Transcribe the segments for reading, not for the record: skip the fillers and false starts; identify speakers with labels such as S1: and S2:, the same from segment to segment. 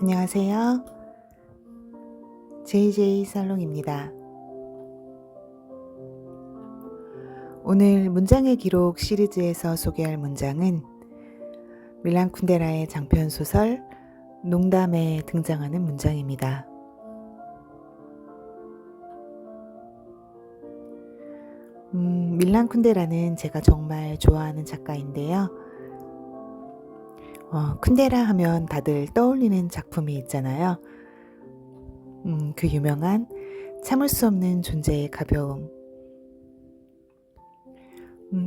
S1: 안녕하세요. JJ 살롱입니다. 오늘 문장의 기록 시리즈에서 소개할 문장은 밀란 쿤데라의 장편 소설 농담에 등장하는 문장입니다. 밀란 쿤데라는 제가 정말 좋아하는 작가인데요. 쿤데라 하면 다들 떠올리는 작품이 있잖아요. 그 유명한 참을 수 없는 존재의 가벼움.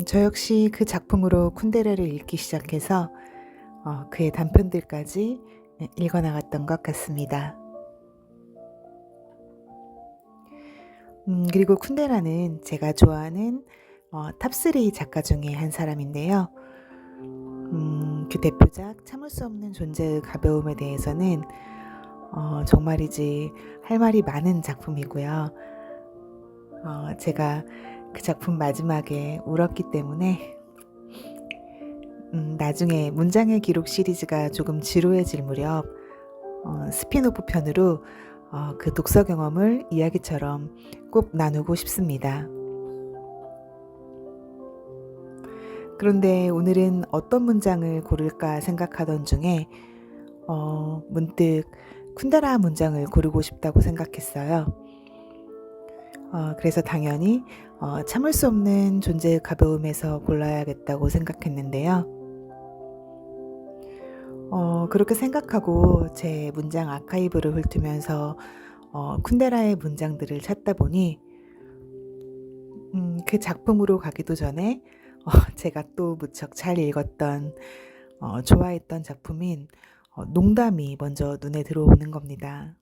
S1: 저 역시 그 작품으로 쿤데라를 읽기 시작해서 그의 단편들까지 읽어나갔던 것 같습니다. 그리고 쿤데라는 제가 좋아하는 탑3 작가 중에 한 사람인데요. 그 대표작 참을 수 없는 존재의 가벼움에 대해서는 정말이지 할 말이 많은 작품이고요. 제가 그 작품 마지막에 울었기 때문에 나중에 문장의 기록 시리즈가 조금 지루해질 무렵 스피노프 편으로 그 독서 경험을 이야기처럼 꼭 나누고 싶습니다. 그런데 오늘은 어떤 문장을 고를까 생각하던 중에 문득 쿤데라 문장을 고르고 싶다고 생각했어요. 그래서 당연히 참을 수 없는 존재의 가벼움에서 골라야겠다고 생각했는데요. 그렇게 생각하고 제 문장 아카이브를 훑으면서 쿤데라의 문장들을 찾다 보니 그 작품으로 가기도 전에 제가 또 무척 잘 읽었던 좋아했던 작품인 농담이 먼저 눈에 들어오는 겁니다.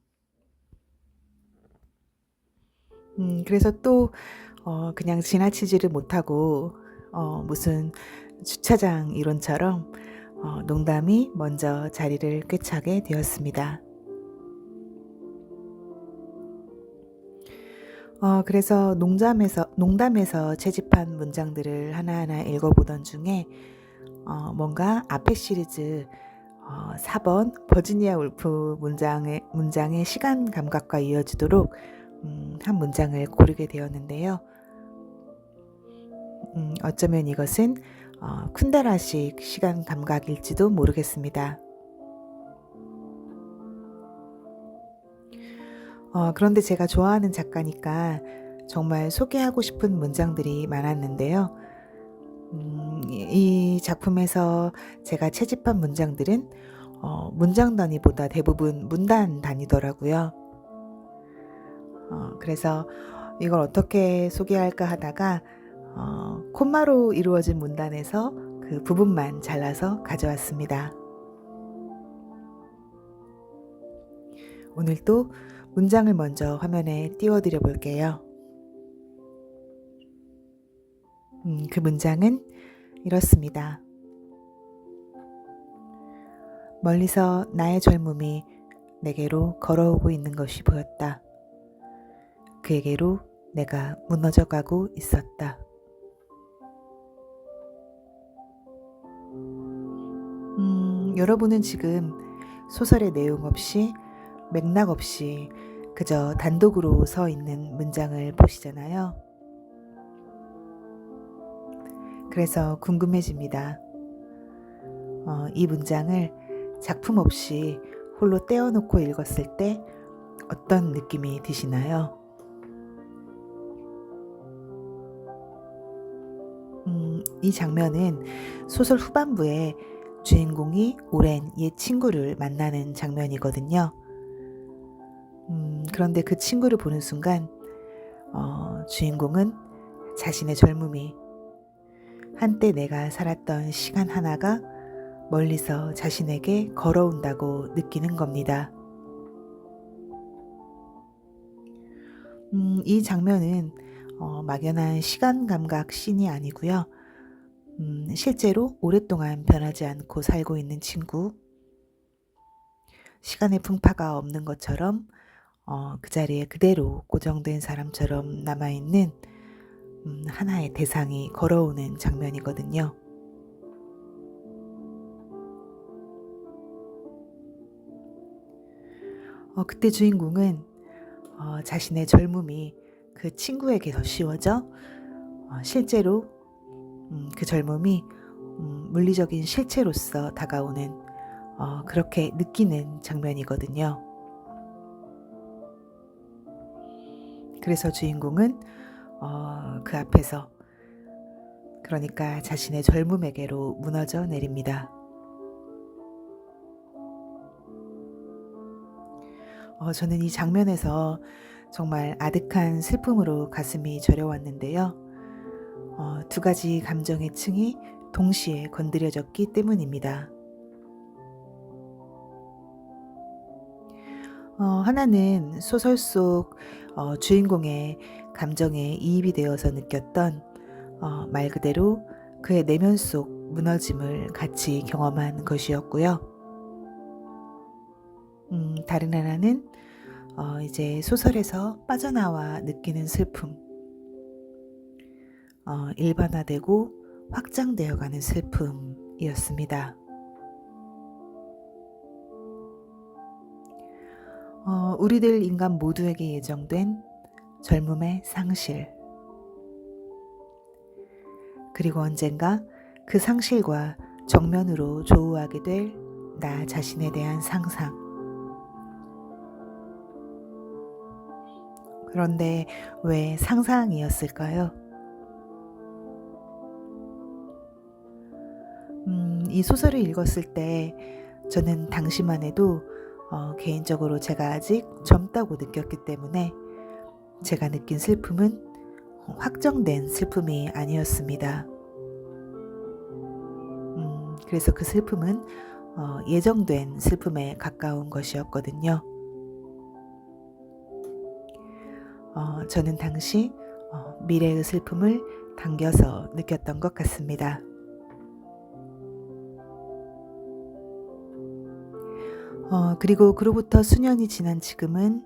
S1: 그래서 또 그냥 지나치지를 못하고 무슨 주차장 이론처럼 농담이 먼저 자리를 꿰차게 되었습니다. 그래서 농담에서 채집한 문장들을 하나하나 읽어보던 중에 뭔가 앞에 시리즈 4번 버지니아 울프 문장의 시간 감각과 이어지도록 한 문장을 고르게 되었는데요. 어쩌면 이것은 쿤데라식 시간 감각일지도 모르겠습니다. 그런데 제가 좋아하는 작가니까 정말 소개하고 싶은 문장들이 많았는데요. 이 작품에서 제가 채집한 문장들은 문장 단위보다 대부분 문단 단위더라고요. 그래서 이걸 어떻게 소개할까 하다가 콤마로 이루어진 문단에서 그 부분만 잘라서 가져왔습니다. 오늘도 문장을 먼저 화면에 띄워드려 볼게요. 그 문장은 이렇습니다. 멀리서 나의 젊음이 내게로 걸어오고 있는 것이 보였다. 그에게로 내가 무너져 가고 있었다. 여러분은 지금 소설의 내용 없이 맥락 없이 그저 단독으로 서 있는 문장을 보시잖아요. 그래서 궁금해집니다. 이 문장을 작품 없이 홀로 떼어놓고 읽었을 때 어떤 느낌이 드시나요? 이 장면은 소설 후반부에 주인공이 오랜 옛 친구를 만나는 장면이거든요. 그런데 그 친구를 보는 순간 주인공은 자신의 젊음이 한때 내가 살았던 시간 하나가 멀리서 자신에게 걸어온다고 느끼는 겁니다. 이 장면은 막연한 시간 감각 씬이 아니고요. 실제로 오랫동안 변하지 않고 살고 있는 친구, 시간의 풍파가 없는 것처럼 그 자리에 그대로 고정된 사람처럼 남아있는 하나의 대상이 걸어오는 장면이거든요. 그때 주인공은 자신의 젊음이 그 친구에게 더 씌워져 실제로 그 젊음이 물리적인 실체로서 다가오는 그렇게 느끼는 장면이거든요. 그래서 주인공은 그 앞에서, 그러니까 자신의 젊음에게로 무너져 내립니다. 저는 이 장면에서 정말 아득한 슬픔으로 가슴이 저려왔는데요. 두 가지 감정의 층이 동시에 건드려졌기 때문입니다. 하나는 소설 속 주인공의 감정에 이입이 되어서 느꼈던 말 그대로 그의 내면 속 무너짐을 같이 경험한 것이었고요. 다른 하나는 이제 소설에서 빠져나와 느끼는 슬픔, 일반화되고 확장되어 가는 슬픔이었습니다. 우리들 인간 모두에게 예정된 젊음의 상실, 그리고 언젠가 그 상실과 정면으로 조우하게 될 나 자신에 대한 상상. 그런데 왜 상상이었을까요? 이 소설을 읽었을 때 저는 당시만 해도 개인적으로 제가 아직 젊다고 느꼈기 때문에 제가 느낀 슬픔은 확정된 슬픔이 아니었습니다. 그래서 그 슬픔은 예정된 슬픔에 가까운 것이었거든요. 저는 당시 미래의 슬픔을 당겨서 느꼈던 것 같습니다. 그리고 그로부터 수년이 지난 지금은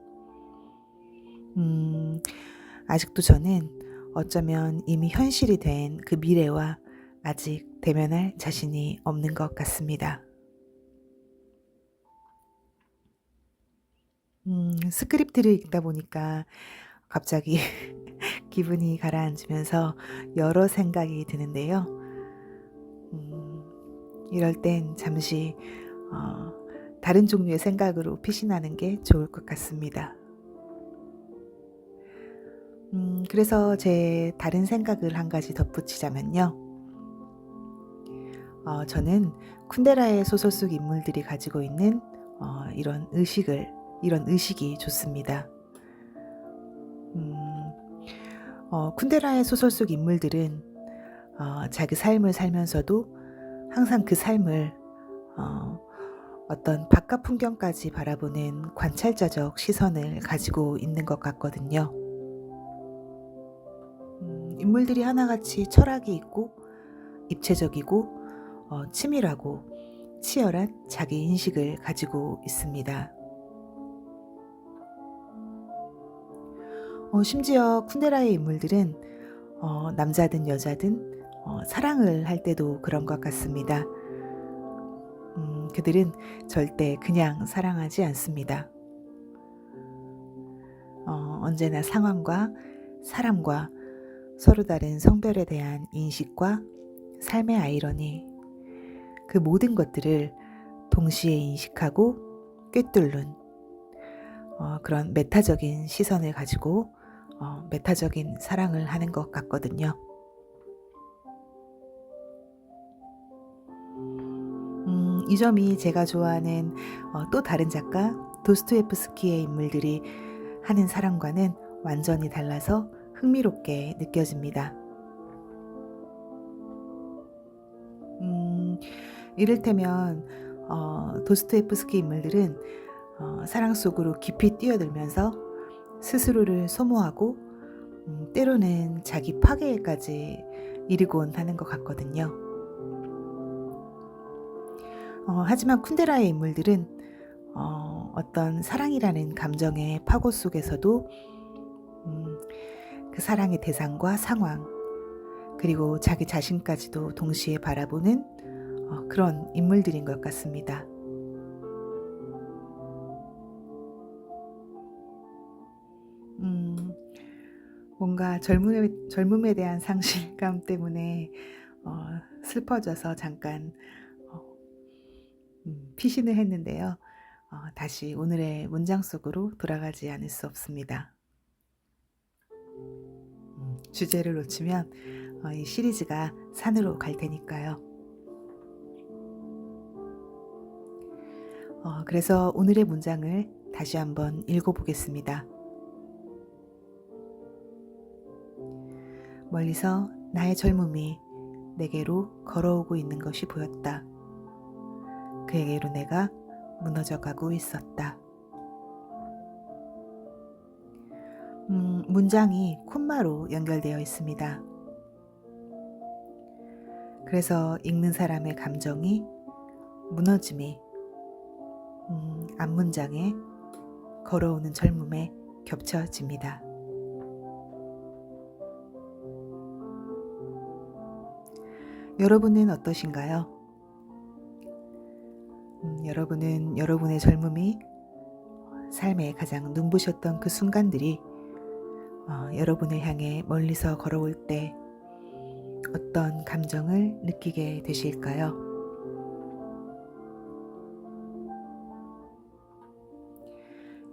S1: 아직도 저는 어쩌면 이미 현실이 된 그 미래와 아직 대면할 자신이 없는 것 같습니다. 스크립트를 읽다 보니까 갑자기 기분이 가라앉으면서 여러 생각이 드는데요. 이럴 땐 잠시 다른 종류의 생각으로 피신하는 게 좋을 것 같습니다. 그래서 제 다른 생각을 한 가지 덧붙이자면요. 저는 쿤데라의 소설 속 인물들이 가지고 있는 이런 의식이 좋습니다. 쿤데라의 소설 속 인물들은 자기 삶을 살면서도 항상 그 삶을 어떤 바깥 풍경까지 바라보는 관찰자적 시선을 가지고 있는 것 같거든요. 인물들이 하나같이 철학이 있고 입체적이고 치밀하고 치열한 자기 인식을 가지고 있습니다. 심지어 쿤데라의 인물들은 남자든 여자든 사랑을 할 때도 그런 것 같습니다. 그들은 절대 그냥 사랑하지 않습니다. 언제나 상황과 사람과 서로 다른 성별에 대한 인식과 삶의 아이러니, 그 모든 것들을 동시에 인식하고 꿰뚫는 그런 메타적인 시선을 가지고 메타적인 사랑을 하는 것 같거든요. 이 점이 제가 좋아하는 또 다른 작가 도스토옙스키의 인물들이 하는 사랑과는 완전히 달라서 흥미롭게 느껴집니다. 이를테면 도스토옙스키 인물들은 사랑 속으로 깊이 뛰어들면서 스스로를 소모하고 때로는 자기 파괴에까지 이르곤 하는 것 같거든요. 하지만 쿤데라의 인물들은 어떤 사랑이라는 감정의 파고 속에서도 그 사랑의 대상과 상황, 그리고 자기 자신까지도 동시에 바라보는 그런 인물들인 것 같습니다. 뭔가 젊음에 대한 상실감 때문에 슬퍼져서 잠깐 어 피신을 했는데요. 다시 오늘의 문장 속으로 돌아가지 않을 수 없습니다. 주제를 놓치면 이 시리즈가 산으로 갈 테니까요. 그래서 오늘의 문장을 다시 한번 읽어 보겠습니다. 멀리서 나의 젊음이 내게로 걸어오고 있는 것이 보였다. 그에게로 내가 무너져 가고 있었다. 문장이 콤마로 연결되어 있습니다. 그래서 읽는 사람의 감정이 무너짐이 앞문장에 걸어오는 젊음에 겹쳐집니다. 여러분은 어떠신가요? 여러분은 여러분의 젊음이 삶에 가장 눈부셨던 그 순간들이 여러분을 향해 멀리서 걸어올 때 어떤 감정을 느끼게 되실까요?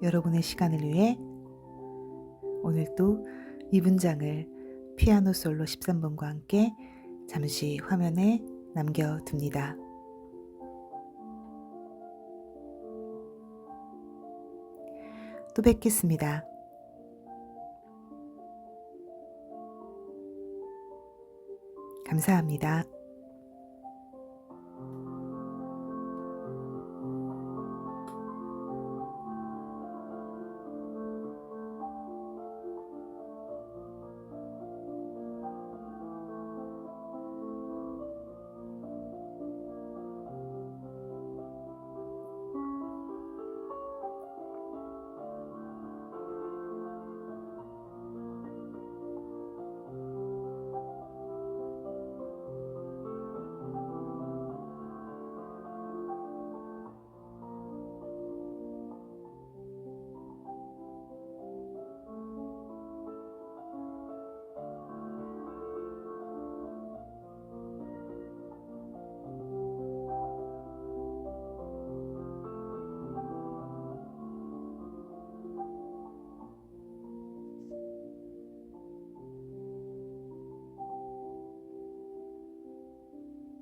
S1: 여러분의 시간을 위해 오늘도 이 문장을 피아노 솔로 13번과 함께 잠시 화면에 남겨둡니다. 또 뵙겠습니다. 감사합니다.